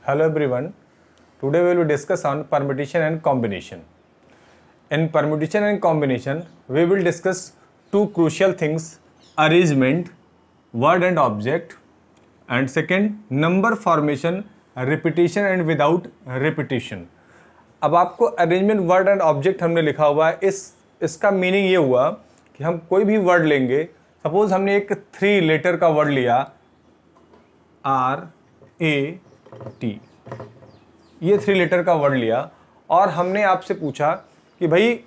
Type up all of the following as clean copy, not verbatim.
Hello everyone. Today we will discuss on permutation and combination. In permutation and combination, we will discuss two crucial things: arrangement, word and object, and second, number formation, repetition and without repetition. अब आपको arrangement word and object हमने लिखा हुआ है, इसका meaning ये हुआ कि हम कोई भी वर्ड लेंगे, सपोज हमने एक 3 लेटर का वर्ड लिया RAT, ये 3 लेटर का वर्ड लिया और हमने आपसे पूछा कि भाई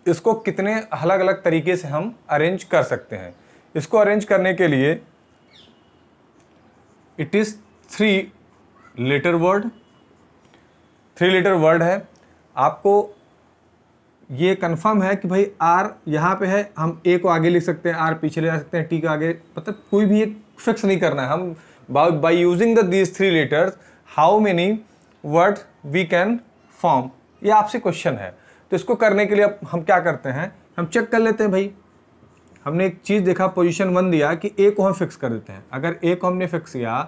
इसको कितने अलग अलग तरीके से हम अरेंज कर सकते हैं। इसको अरेंज करने के लिए it is 3 letter word, 3 letter word है। आपको ये कंफर्म है कि भाई R यहाँ पे है, हम A को आगे लिख सकते हैं, R पीछे ले जा सकते हैं, T को आगे, मतलब कोई भी एक फिक्स नहीं करना है। हम by using these 3 letters how many word we can form, ये आपसे क्वेश्चन है। तो इसको करने के लिए अब हम क्या करते हैं, हम चेक कर लेते हैं। भाई हमने एक चीज़ देखा, पोजीशन 1 दिया कि A को हम फिक्स कर देते हैं। अगर A को हमने फिक्स किया,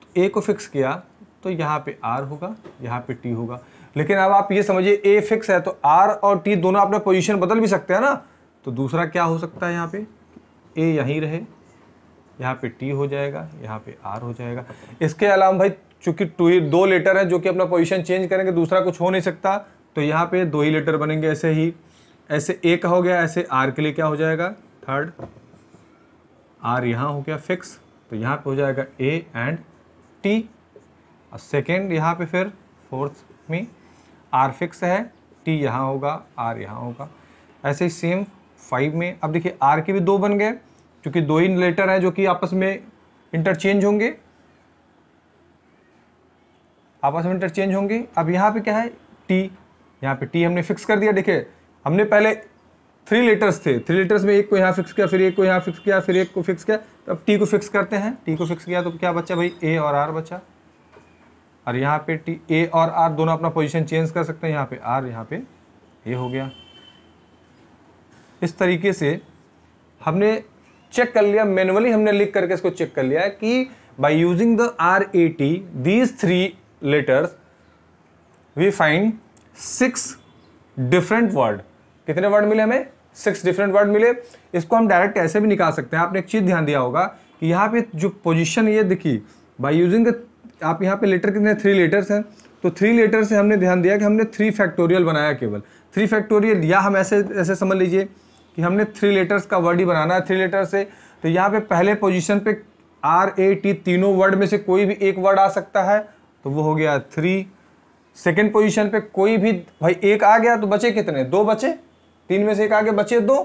तो A को फिक्स किया तो यहाँ पे R होगा, यहाँ पे T होगा। लेकिन अब आप ये समझिए A फिक्स है तो R और T दोनों अपना पोजीशन बदल भी सकते हैं ना। तो दूसरा क्या हो सकता है, यहाँ पे A यहीं रहे, यहाँ पे T हो जाएगा, यहाँ पे R हो जाएगा। इसके अलावा भाई चूंकि 2 लेटर है जो कि अपना पोजीशन चेंज करेंगे, दूसरा कुछ हो नहीं सकता, तो यहाँ पे 2 ही लेटर बनेंगे। ऐसे ही ऐसे A का हो गया, ऐसे R के लिए क्या हो जाएगा, थर्ड R यहाँ हो गया फिक्स, तो यहाँ पे हो जाएगा A एंड T। और सेकेंड यहाँ पे फिर फोर्थ में R फिक्स है, T यहाँ होगा, R यहाँ होगा। ऐसे ही सेम 5 में अब देखिए R के भी 2 बन गए, क्योंकि 2 ही लेटर हैं जो कि आपस में इंटरचेंज होंगे, अब यहाँ पे क्या है, T, यहाँ पे T हमने फिक्स कर दिया। देखिए हमने पहले 3 लेटर्स थे, 3 लेटर्स में एक को यहाँ फिक्स किया, फिर एक को यहाँ फिक्स किया, फिर एक को फिक्स किया, तो अब T को फिक्स करते हैं। T को फिक्स किया तो क्या बचा भाई, A और R बचा। और यहाँ पे A और R दोनों अपना पोजीशन चेंज कर सकते हैं, यहाँ पे R, यहाँ पे A हो गया। इस तरीके से हमने चेक कर लिया, मैनुअली हमने लिख करके इसको चेक कर लिया कि by using the RAT these 3 letters we find 6 different word. कितने वर्ड मिले हमें, 6 डिफरेंट वर्ड मिले। इसको हम डायरेक्ट ऐसे भी निकाल सकते हैं। आपने एक चीज ध्यान दिया होगा कि यहाँ पे जो पोजीशन ये देखिए, बाय यूजिंग द, आप यहाँ पे लेटर कितने, 3 लेटर्स हैं, तो 3 लेटर से हमने ध्यान दिया कि हमने 3 फैक्टोरियल बनाया, केवल 3 फैक्टोरियल। या हम ऐसे ऐसे समझ लीजिए कि हमने 3 लेटर्स का वर्ड ही बनाना है 3 लेटर से, तो यहाँ पे पहले पोजीशन पे RAT तीनों वर्ड में से कोई भी एक वर्ड आ सकता है, तो वो हो गया 3। सेकेंड पोजीशन पे कोई भी भाई एक आ गया तो बचे कितने, 2 बचे, 3 में से एक आगे बचे 2,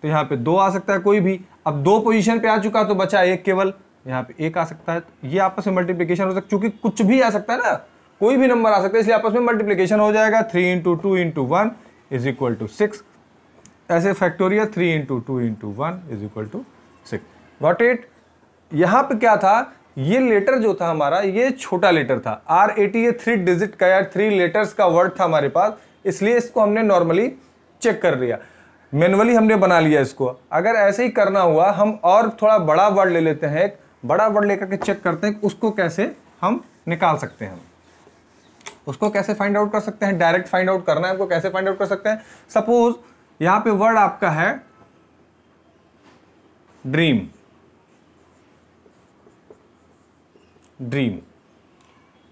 तो यहाँ पे 2 आ सकता है कोई भी। अब 2 पोजीशन पे आ चुका तो बचा एक केवल, यहाँ पे 1 आ सकता है। तो ये आपस में मल्टीप्लिकेशन हो सकता है, क्योंकि कुछ भी आ सकता है ना, कोई भी नंबर आ सकता है, इसलिए आपस में मल्टीप्लिकेशन हो जाएगा। 3 × 2 × 1 इज इक्वल टू 6। ऐसे factorial 3 × 2 × 1 is equal to 6। Got it. यहाँ पे क्या था, ये लेटर जो था हमारा, ये छोटा लेटर था। RAT ये 3 डिजिट का या 3 लेटर्स का वर्ड था हमारे पास, इसलिए इसको हमने नॉर्मली चेक कर लिया, मैनुअली हमने बना लिया इसको। अगर ऐसे ही करना हुआ, हम और थोड़ा बड़ा वर्ड ले लेते हैं, एक बड़ा वर्ड लेकर के चेक करते हैं उसको कैसे हम निकाल सकते हैं, उसको कैसे फाइंड आउट कर सकते हैं। डायरेक्ट फाइंड आउट करना है हमको, कैसे फाइंड आउट कर सकते हैं। सपोज यहां पे वर्ड आपका है ड्रीम, ड्रीम।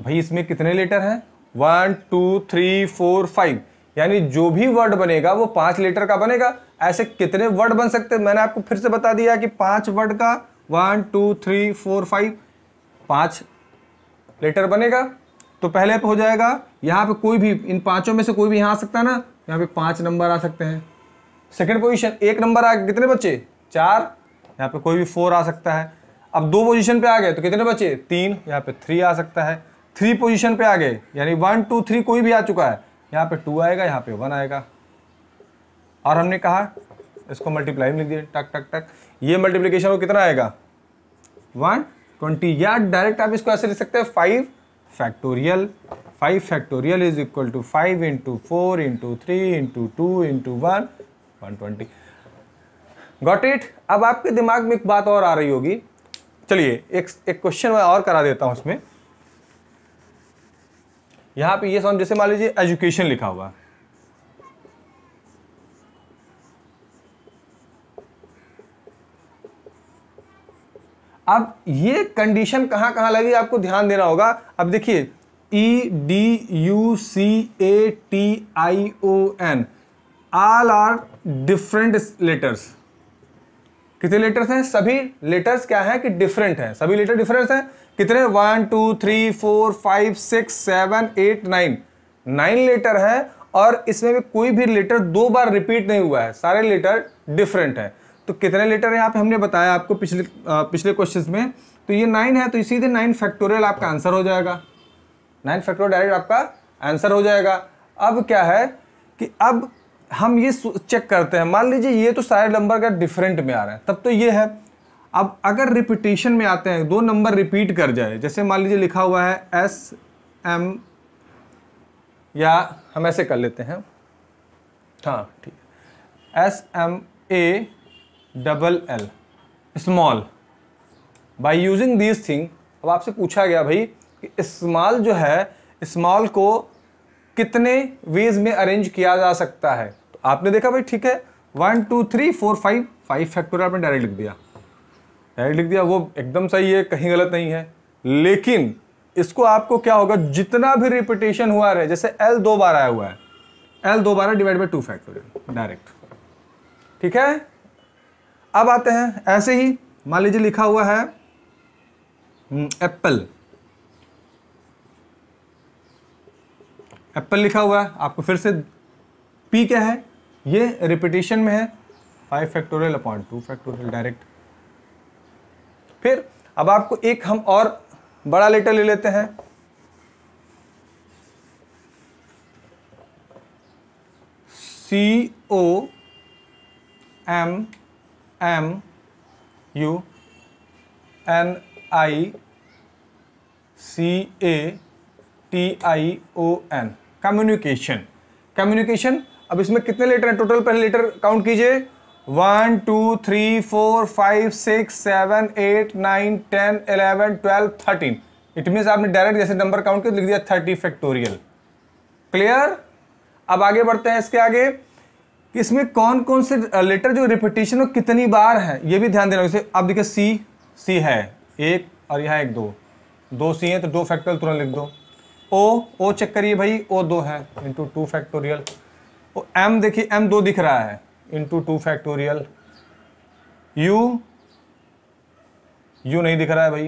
भाई इसमें कितने लेटर हैं, 1 2 3 4 5, यानी जो भी वर्ड बनेगा वो 5 लेटर का बनेगा। ऐसे कितने वर्ड बन सकते हैं, मैंने आपको फिर से बता दिया कि 5 वर्ड का 1 2 3 4 5 5 लेटर बनेगा। तो पहले पे हो जाएगा, यहाँ पे कोई भी इन पांचों में से कोई भी यहाँ आ सकता है ना, यहाँ पे 5 नंबर आ सकते हैं। सेकेंड पोजीशन 1 नंबर आ, कितने बचे, 4, यहाँ पे कोई भी 4 आ सकता है। अब 2 पोजीशन पे आ गए तो कितने बचे, 3, यहाँ पे 3 आ सकता है। 3 पोजीशन पे आ गए, यानी 1 2 3 कोई भी आ चुका है, यहाँ पे 2 आएगा, यहाँ पे 1 आएगा। और हमने कहा इसको मल्टीप्लाई में लिख दिए, टक टक टक, ये मल्टीप्लीकेशन को कितना आएगा, 120। या डायरेक्ट आप इसको ऐसे लिख सकते हैं 5 factorial, 5 factorial is equal to 5 × 4 × 3 × 2 × 1 120। Got it. अब आपके दिमाग में एक बात और आ रही होगी, चलिए एक क्वेश्चन मैं और करा देता हूं इसमें। यहां पे ये साउंड, जैसे मान लीजिए एजुकेशन लिखा हुआ है, अब ये कंडीशन कहां कहां लगी आपको ध्यान देना होगा। अब देखिए EDUCATION all are different letters. कितने लेटर्स हैं? सभी लेटर्स क्या है कि डिफरेंट है, सभी लेटर डिफरेंट हैं। कितने? 1 2 3 4 5 6 7 8 9, 9 लेटर है और इसमें भी कोई भी लेटर 2 बार रिपीट नहीं हुआ है, सारे लेटर डिफरेंट है। तो कितने लेटर यहाँ पे हमने बताया आपको पिछले क्वेश्चंस में, तो ये 9 है, तो सीधे 9 फैक्टोरियल आपका आंसर हो जाएगा, 9 फैक्टोरियल डायरेक्ट आपका आंसर हो जाएगा। अब क्या है कि अब हम ये चेक करते हैं, मान लीजिए ये तो सारे नंबर का डिफरेंट में आ रहा है, तब तो ये है। अब अगर रिपीटेशन में आते हैं, 2 नंबर रिपीट कर जाए, जैसे मान लीजिए लिखा हुआ है SM, या हम ऐसे कर लेते हैं, हाँ ठीक है, SMALL small. By using this thing, अब आपसे पूछा गया भाई कि स्मॉल जो है, स्मॉल को कितने वेज में अरेंज किया जा सकता है। तो आपने देखा भाई ठीक है, 1 2 3 4 5, 5 फैक्टोरियल आपने डायरेक्ट लिख दिया, डायरेक्ट लिख दिया, वो एकदम सही है, कहीं गलत नहीं है। लेकिन इसको आपको क्या होगा, जितना भी रिपीटेशन हुआ रहे, जैसे L 2 बार आया हुआ है, L 2 bar divide by 2 factorial direct, ठीक है। अब आते हैं ऐसे ही, मान लीजिए लिखा हुआ है एप्पल, एप्पल लिखा हुआ है, आपको फिर से P क्या है, ये रिपीटेशन में है, 5 फैक्टोरियल अपॉन 2 फैक्टोरियल डायरेक्ट। फिर अब आपको एक हम और बड़ा लेटर ले लेते हैं, COMMUNICATION, कम्युनिकेशन। कम्युनिकेशन, अब इसमें कितने लेटर हैं टोटल, पहले लेटर काउंट कीजिए, 1 2 3 4 5 6 7 8 9 10 11 12 13। इट मीन्स आपने डायरेक्ट जैसे नंबर काउंट कर लिख दिया 30 फैक्टोरियल। क्लियर। अब आगे बढ़ते हैं इसके आगे, कि इसमें कौन कौन से लेटर जो रिपीटेशन में कितनी बार है ये भी ध्यान देना। जैसे आप देखिए सी है एक और यहाँ एक, दो सी है तो 2 फैक्टोरियल तुरंत लिख दो। ओ चेक करिए भाई, ओ 2 है इंटू 2 फैक्टोरियल। एम देखिए, एम 2 दिख रहा है इंटू 2 फैक्टोरियल। यू नहीं दिख रहा है भाई।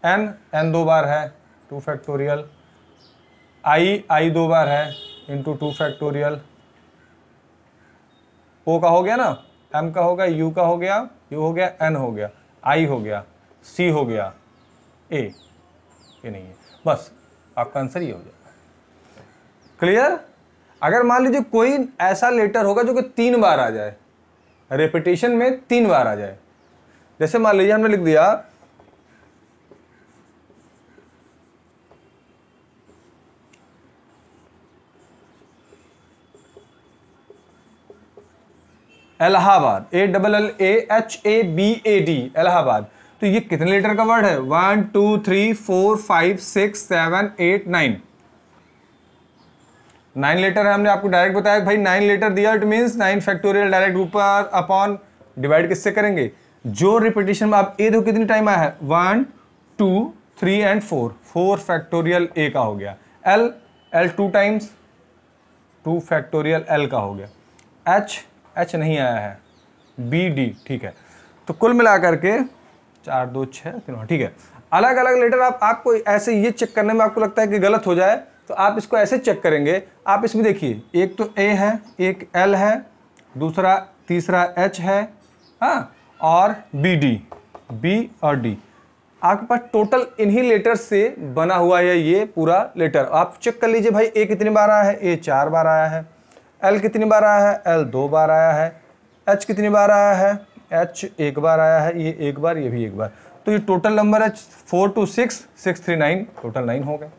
एन 2 बार है 2 फैक्टोरियल। आई 2 बार है इंटू 2 फैक्टोरियल। ओ का हो गया ना, एम का हो गया, यू का हो गया, यू हो गया, एन हो गया, आई हो गया, सी हो गया, ए ये नहीं है, बस आपका आंसर ये हो जाएगा। क्लियर। अगर मान लीजिए कोई ऐसा लेटर होगा जो कि 3 बार आ जाए, रेपिटेशन में 3 बार आ जाए, जैसे मान लीजिए हमने लिख दिया इलाहाबाद, ALLAHABAD, इलाहाबाद, तो ये कितने लेटर का वर्ड है, 1 2 3 4 5 6 7 8 9, 9 लेटर है। हमने आपको डायरेक्ट बताया भाई 9 लेटर दिया, इट मींस 9 फैक्टोरियल डायरेक्ट ऊपर अपॉन डिवाइड किससे करेंगे, जो रिपीटेशन में आप ए देखो कितनी टाइम आया है, 1 2 3 एंड 4, 4 फैक्टोरियल ए का हो गया। एल 2 टाइम्स, 2 फैक्टोरियल एल का हो गया। एच नहीं आया है, BD, ठीक है। तो कुल मिला करके 4 2 6 3, ठीक है। अलग अलग लेटर आपको ऐसे ये चेक करने में आपको लगता है कि गलत हो जाए, तो आप इसको ऐसे चेक करेंगे। आप इसमें देखिए, एक तो ए है, एक एल है, तीसरा एच है, हाँ, और बी और डी। आपके पास टोटल इन्हीं लेटर से बना हुआ है ये पूरा लेटर। आप चेक कर लीजिए भाई, ए कितनी बार आया है, ए 4 बार आया है। एल कितनी बार आया है, एल 2 बार आया है। एच कितनी बार आया है, एच 1 बार आया है, ये 1 बार, ये भी 1 बार। तो ये टोटल नंबर है 4 2 6 6 3 9, टोटल 9 हो गए।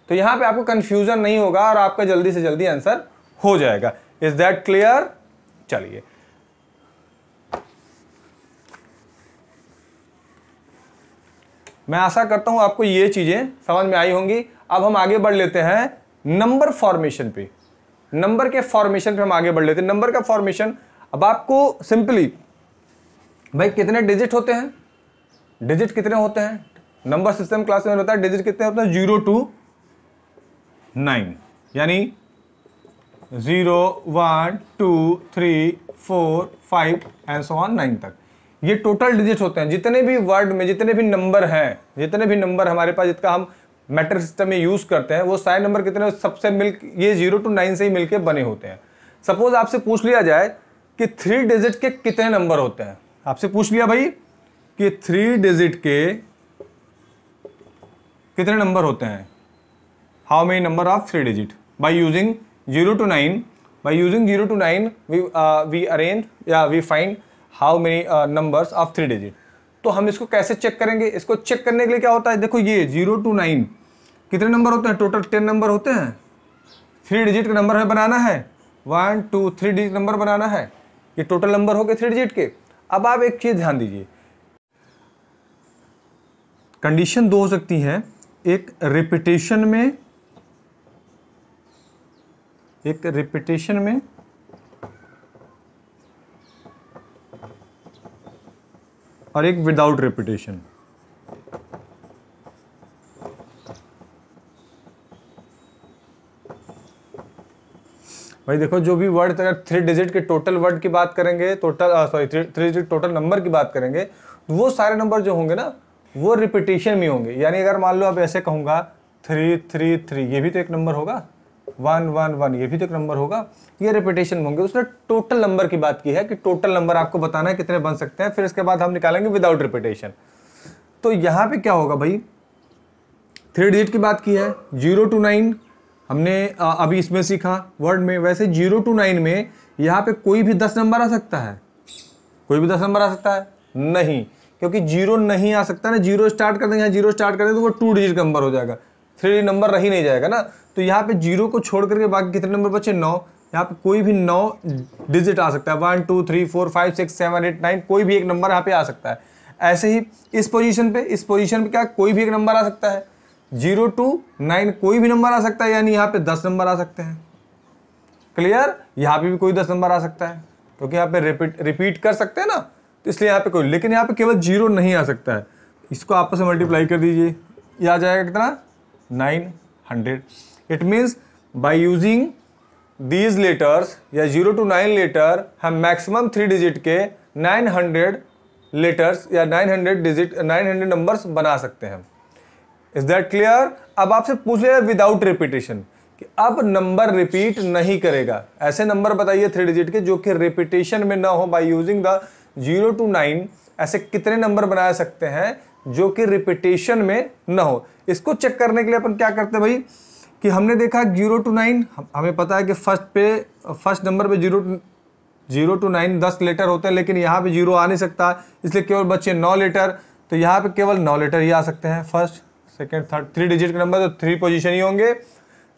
तो यहाँ पे आपको कंफ्यूजन नहीं होगा और आपका जल्दी से जल्दी आंसर हो जाएगा। Is that clear. चलिए, मैं आशा करता हूं आपको ये चीजें समझ में आई होंगी। अब हम आगे बढ़ लेते हैं नंबर फॉर्मेशन पे, नंबर के फॉर्मेशन पे हम आगे बढ़ लेते हैं। नंबर का फॉर्मेशन, अब आपको सिंपली भाई कितने डिजिट होते हैं, डिजिट कितने होते हैं, नंबर सिस्टम क्लास में होता है डिजिट कितने होते हैं, 0 to 9, यानी 0 1 2 3 4 5 एंड सो ऑन 9 तक। ये टोटल डिजिट होते हैं। जितने भी वर्ड में जितने भी नंबर हैं, जितने भी नंबर हमारे पास जिसका हम मैट्रिक सिस्टम में यूज करते हैं, वो सारे नंबर कितने सबसे ये 0 to 9 से ही मिलके बने होते हैं। सपोज आपसे पूछ लिया जाए कि 3 डिजिट के कितने नंबर होते हैं, आपसे पूछ लिया भाई कि 3 डिजिट के कितने नंबर होते हैं, how many number of 3 digit, by using 0 to 9, by using 0 to 9 we arrange या we find how many numbers of 3 digit. तो हम इसको कैसे चेक करेंगे, इसको चेक करने के लिए क्या होता है, देखो ये 0 to 9 कितने नंबर होते हैं, टोटल 10 नंबर होते हैं। 3 डिजिट का नंबर हमें बनाना है, 1 2 3 डिजिट नंबर बनाना है, ये टोटल नंबर हो गए 3 डिजिट के। अब आप एक चीज ध्यान दीजिए, कंडीशन दो हो सकती है, एक रिपीटेशन में, एक रिपीटेशन में और एक विदाउट रिपीटेशन। भाई देखो जो भी वर्ड, अगर 3 डिजिट के टोटल वर्ड की बात करेंगे, टोटल 3 डिजिट टोटल नंबर की बात करेंगे, तो वो सारे नंबर जो होंगे ना वो रिपीटेशन में होंगे। यानी अगर मान लो अब ऐसे कहूंगा 3 3 3, ये भी तो एक नंबर होगा, 1 1 1, ये भी तो एक नंबर होगा, ये रिपीटेशन में होंगे। उसने टोटल नंबर की बात की है कि टोटल नंबर आपको बताना है कितने बन सकते हैं, फिर इसके बाद हम निकालेंगे विदाउट रिपीटेशन। तो यहां पे क्या होगा भाई, 3 डिजिट की बात की है, 0 to 9 हमने अभी इसमें सीखा वर्ड में। वैसे 0 to 9 में यहाँ पे कोई भी 10 नंबर आ सकता है, कोई भी 10 नंबर आ सकता है नहीं, क्योंकि 0 नहीं आ सकता ना, 0 स्टार्ट कर देंगे, यहाँ 0 स्टार्ट कर देंगे तो वो 2 डिजिट का नंबर हो जाएगा, 3 नंबर रह ही नहीं जाएगा ना। तो यहाँ पे 0 को छोड़ करके बाकी कितने नंबर बचे, 9। यहाँ पे कोई भी 9 डिजिट आ सकता है, 1 2 3 4 5 6 7 8 9, कोई भी एक नंबर यहाँ पे आ सकता है। ऐसे ही इस पोजीशन पे क्या कोई भी एक नंबर आ सकता है, 0 to 9 कोई भी नंबर आ सकता है, यानी यहाँ पे 10 नंबर आ सकते हैं। क्लियर, यहाँ पे भी कोई 10 नंबर आ सकता है, क्योंकि यहाँ पे रिपीट कर सकते हैं ना, तो इसलिए यहाँ पे कोई, लेकिन यहाँ पे केवल 0 नहीं आ सकता है। इसको आपस में मल्टीप्लाई कर दीजिए, ये आ जाएगा कितना, 900। It means by using these letters या 0 to 9 लेटर हम मैक्सिमम 3 डिजिट के 900 लेटर्स या 900 डिजिट 900 नंबर्स बना सकते हैं। Is that clear. अब आपसे पूछ लिया विदाउट रिपीटेशन कि अब नंबर रिपीट नहीं करेगा, ऐसे नंबर बताइए 3 डिजिट के जो कि रिपीटेशन में ना हो। बाय यूजिंग द 0 to 9 ऐसे कितने नंबर बना सकते हैं जो कि रिपीटेशन में ना हो। इसको चेक करने के लिए अपन क्या करते हैं भाई कि हमने देखा 0 to 9, हमें पता है कि फर्स्ट नंबर पे 0 to 9 10 लेटर होते हैं, लेकिन यहाँ पे 0 आ नहीं सकता, इसलिए केवल बच्चे 9 लेटर। तो यहाँ पे केवल 9 लेटर ही आ सकते हैं, फर्स्ट सेकेंड थर्ड, 3 डिजिट के नंबर तो 3 पोजीशन ही होंगे,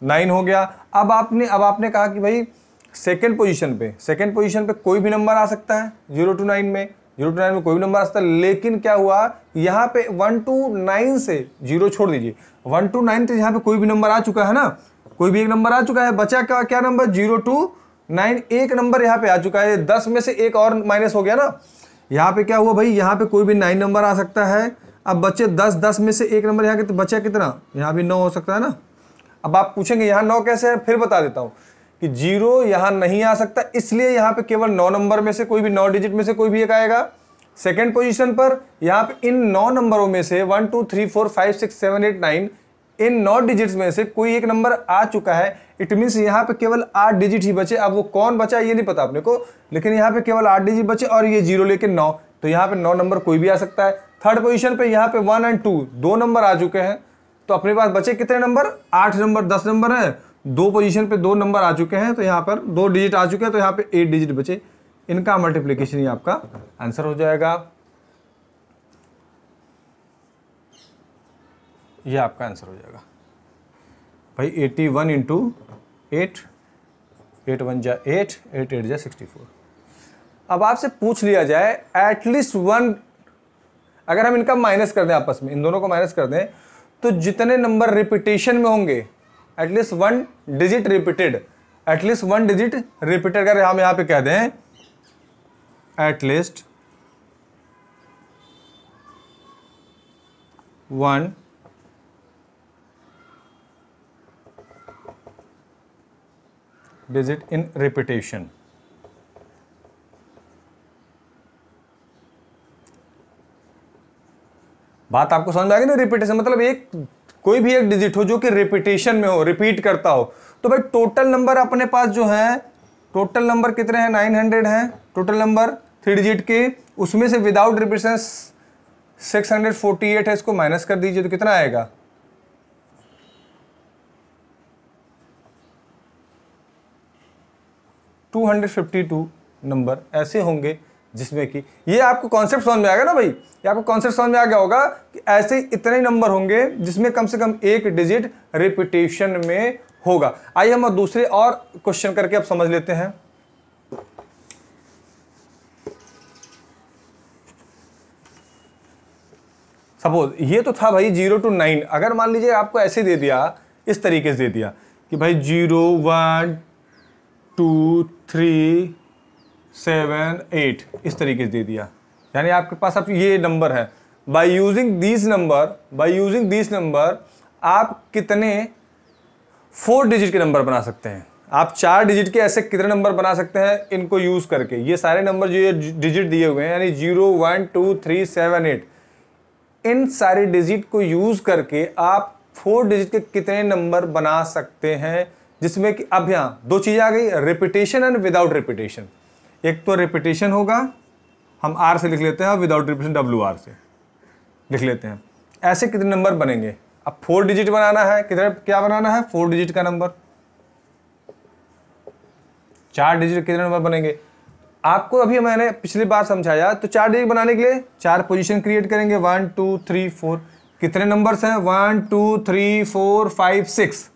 9 हो गया। अब आपने कहा कि भाई सेकेंड पोजीशन पे कोई भी नंबर आ सकता है 0 to 9 में, 0 to 9 में कोई भी नंबर आ सकता है, लेकिन क्या हुआ यहाँ पे 1 to 9 से 0 छोड़ दीजिए, 1 to 9 तो यहाँ पे कोई भी नंबर आ चुका है ना, कोई भी एक नंबर आ चुका है, बचा क्या नंबर 0 to 9, एक नंबर यहाँ पे आ चुका है, 10 में से एक और माइनस हो गया ना। यहाँ पे क्या हुआ भाई, यहाँ पे कोई भी 9 नंबर आ सकता है, अब बच्चे 10 में से एक नंबर यहाँ के बचा कितना, यहाँ भी 9 हो सकता है ना। अब आप पूछेंगे यहाँ 9 कैसे है, फिर बता देता हूँ कि 0 यहाँ नहीं आ सकता, इसलिए यहाँ पे केवल 9 नंबर में से कोई भी 9 डिजिट में से कोई भी एक आएगा। सेकेंड पोजीशन पर यहाँ पे इन 9 नंबरों में से 1 2 3 4 5 6 7 8 9 इन 9 डिजिट्स में से कोई एक नंबर आ चुका है। इट मीन्स यहाँ पे केवल 8 डिजिट ही बचे। अब वो कौन बचा ये नहीं पता अपने को, लेकिन यहाँ पे केवल 8 डिजिट बचे और ये 0 लेके 9, तो यहाँ पे 9 नंबर कोई भी आ सकता है। थर्ड पोजीशन पे यहाँ पे 1 और 2 दो नंबर आ चुके हैं, तो अपने पास बचे कितने नंबर, 8 नंबर, 10 नंबर है, दो पोजीशन पे 2 नंबर आ चुके हैं, तो यहाँ पर 2 डिजिट आ चुके हैं, तो यहाँ पे 8 डिजिट बचे। इनका मल्टीप्लीकेशन ही आपका आंसर हो जाएगा, ये आपका आंसर हो जाएगा भाई 81 इंटू 8, 8 1 जा 8, 8 8 जा 64। अब आपसे पूछ लिया जाए एटलीस्ट 1, अगर हम इनका माइनस कर दें आपस में, इन दोनों को माइनस कर दें, तो जितने नंबर रिपीटेशन में होंगे at least 1 digit repeated, at least 1 digit repeated अगर हम यहाँ पे कह दें एटलीस्ट 1 डिजिट इन रिपीटेशन। बात आपको समझ में आ गई ना? रिपीटेशन मतलब एक कोई भी एक डिजिट हो जो कि रिपीटेशन में हो, रिपीट करता हो। तो भाई टोटल नंबर अपने पास जो है, टोटल नंबर कितने हैं? 900 हैं टोटल नंबर 3 डिजिट के, उसमें से विदाउट रिपीटेशन 648 है, इसको माइनस कर दीजिए तो कितना आएगा? 252 नंबर ऐसे होंगे जिसमें कि ये आपको कॉन्सेप्ट समझ में आ गया ना भाई? ये आपको कॉन्सेप्ट समझ में आ गया होगा कि ऐसे इतने नंबर होंगे जिसमें कम से कम एक डिजिट रिपीटेशन में होगा। आइए हम दूसरे और क्वेश्चन करके अब समझ लेते हैं। सपोज ये तो था भाई 0 to 9, अगर मान लीजिए आपको ऐसे दे दिया, इस तरीके से दे दिया कि भाई 0 1 2 3 7 8 इस तरीके से दे दिया, यानी आपके पास अब ये नंबर है। बाय यूजिंग दिस नंबर आप कितने 4 डिजिट के नंबर बना सकते हैं? आप 4 डिजिट के ऐसे कितने नंबर बना सकते हैं इनको यूज करके? ये सारे नंबर जो ये डिजिट दिए हुए हैं, यानी 0 1 2 3 7 8, इन सारे डिजिट को यूज करके आप 4 डिजिट के कितने नंबर बना सकते हैं? जिसमें कि अब यहां 2 चीजें आ गई, रिपीटेशन एंड विदाउट रिपीटेशन। एक तो रिपीटेशन होगा, हम आर से लिख लेते हैं, और विदाउट रिपीटेशन WR से लिख लेते हैं। ऐसे कितने नंबर बनेंगे? अब 4 डिजिट बनाना है, कितने क्या बनाना है? 4 डिजिट का नंबर। 4 डिजिट कितने नंबर बनेंगे? आपको अभी मैंने पिछली बार समझाया, तो 4 डिजिट बनाने के लिए 4 पोजीशन क्रिएट करेंगे, 1 2 3 4। कितने नंबर्स हैं? 1 2 3 4 5 6।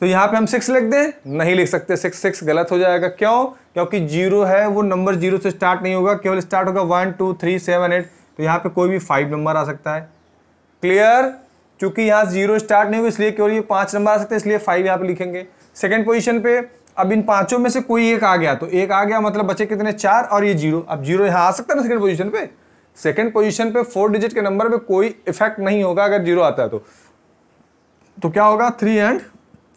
तो यहां पे हम 6 लिख दें? नहीं लिख सकते, 6 गलत हो जाएगा। क्यों? क्योंकि 0 है, वो नंबर 0 से स्टार्ट नहीं होगा, केवल स्टार्ट होगा 1 2 3 7 8। तो यहाँ पे कोई भी 5 नंबर आ सकता है। क्लियर? चूंकि यहाँ 0 स्टार्ट नहीं हुआ इसलिए केवल ये 5 नंबर आ सकते हैं, इसलिए 5 यहाँ पे लिखेंगे। सेकंड पोजीशन पे अब इन पांचों में से कोई एक आ गया, तो एक आ गया मतलब बचे कितने? 4 और ये 0। अब 0 यहाँ आ सकता है ना सेकंड पोजीशन पे? सेकंड पोजीशन पे 4 डिजिट के नंबर पे कोई इफेक्ट नहीं होगा अगर 0 आता है तो क्या होगा? 3 एंड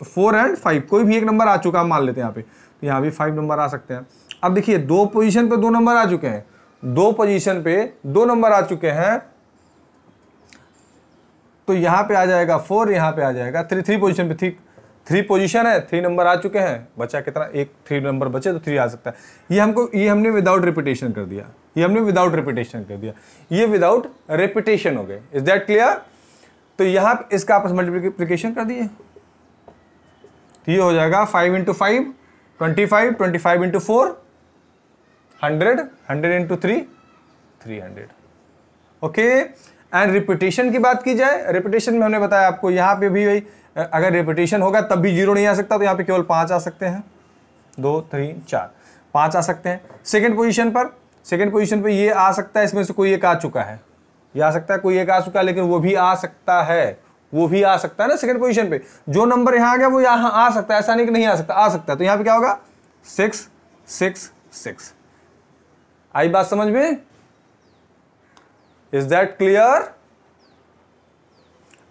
4 एंड 5, कोई भी एक नंबर आ चुका, हम मान लेते हैं यहाँ पे, तो यहाँ भी 5 नंबर आ सकते हैं। अब देखिए 2 पोजीशन पे 2 नंबर आ चुके हैं, 2 पोजीशन पे 2 नंबर आ चुके हैं, तो यहाँ पे आ जाएगा 4, यहाँ पे आ जाएगा 3 पोजीशन पे 3 पोजीशन है, 3 नंबर आ चुके हैं, बचा कितना? एक 3 नंबर बचे तो 3 आ सकता है। ये हमने विदाउट रिपीटेशन कर दिया, ये विदाउट रिपीटेशन हो गए। Is that clear? तो यहाँ इसका आपस मल्टीप्लिकेशन कर दिए, तो ये हो जाएगा 5 × 5 25, 25 × 4 100, 100 × 3 300। ओके। एंड रिपीटेशन की बात की जाए, रिपीटेशन में हमने बताया आपको यहाँ पे भी भाई अगर रिपीटेशन होगा तब भी 0 नहीं आ सकता, तो यहाँ पे केवल 5 आ सकते हैं, 2 3 4 5 आ सकते हैं। सेकंड पोजीशन पर ये आ सकता है, इसमें से कोई एक आ चुका है, ये आ सकता है, कोई एक आ चुका है, लेकिन वो भी आ सकता है ना सेकंड पोजीशन पे। जो नंबर यहाँ आ गया वो यहाँ आ सकता है, ऐसा नहीं कि नहीं आ सकता, आ सकता है। तो यहाँ पे क्या होगा? 6 6 6। आई बात समझ में? Is that clear?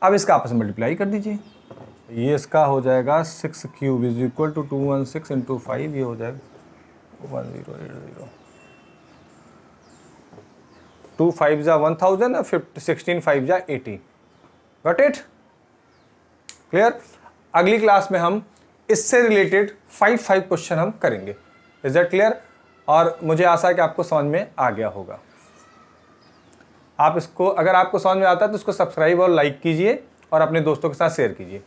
अब इसका आपस में मल्टीप्लाई कर दीजिए, ये इसका हो जाएगा 6 क्यूब इज इक्वल टू 216 × 5, ये हो जाएगा 1080। 2 5 जा 1000 और 16 5 जा 80। Got it? क्लियर? अगली क्लास में हम इससे रिलेटेड 5 क्वेश्चन हम करेंगे। Is that clear? और मुझे आशा है कि आपको समझ में आ गया होगा। आप इसको, अगर आपको समझ में आता है तो इसको सब्सक्राइब और लाइक कीजिए और अपने दोस्तों के साथ शेयर कीजिए।